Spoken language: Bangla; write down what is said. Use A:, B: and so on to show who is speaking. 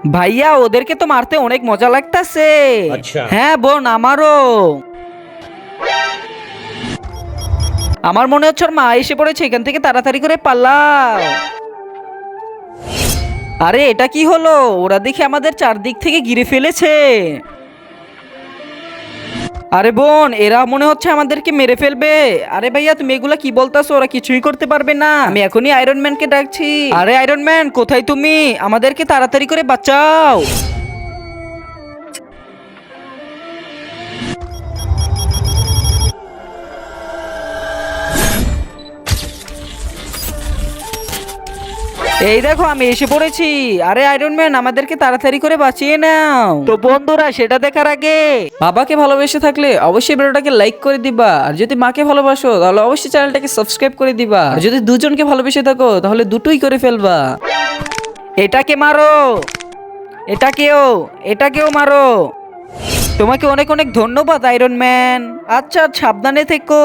A: ভাইয়া ওদেরকে তো মারতে অনেক মজা লাগতাছে।
B: আচ্ছা।
A: হ্যাঁ বোন, আমারও। আমার মনে হচ্ছে ওর মা এসে পড়েছে, এখান থেকে তাড়াতাড়ি করে পালাও। আরে এটা কি হলো? ওরা দেখি আমাদের চারদিক থেকে ঘিরে ফেলেছে। আরে বোন, এরা মনে হচ্ছে আমাদেরকে মেরে ফেলবে। আরে ভাইয়া তুমি এগুলা কি বলতাছো? ওরা কিছুই করতে পারবে না। আমি এখনই আয়রন ম্যানকে ডাকছি। আরে আয়রন ম্যান, কোথায় তুমি? আমাদেরকে তাড়াতাড়ি করে বাঁচাও। এই দেখো আমি এসে পড়েছি। আরে আয়রন ম্যান, আমাদেরকে তাড়াতাড়ি করে বাঁচিয়ে নাও। তো বন্ধুরা, সেটা দেখার আগে বাবাকে ভালোবেসে থাকলে অবশ্যই ভিডিওটাকে লাইক করে দিবা, আর যদি মাকে ভালোবাসো তাহলে অবশ্যই চ্যানেলটাকে সাবস্ক্রাইব করে দিবা, আর যদি দুজনকে ভালোবেসে থাকো তাহলে দুটোই করে ফেলবা। এটাকে মারো, এটাকেও মারো। তোমাকে অনেক অনেক ধন্যবাদ আয়রন ম্যান। আচ্ছা সাবধানে থেকো।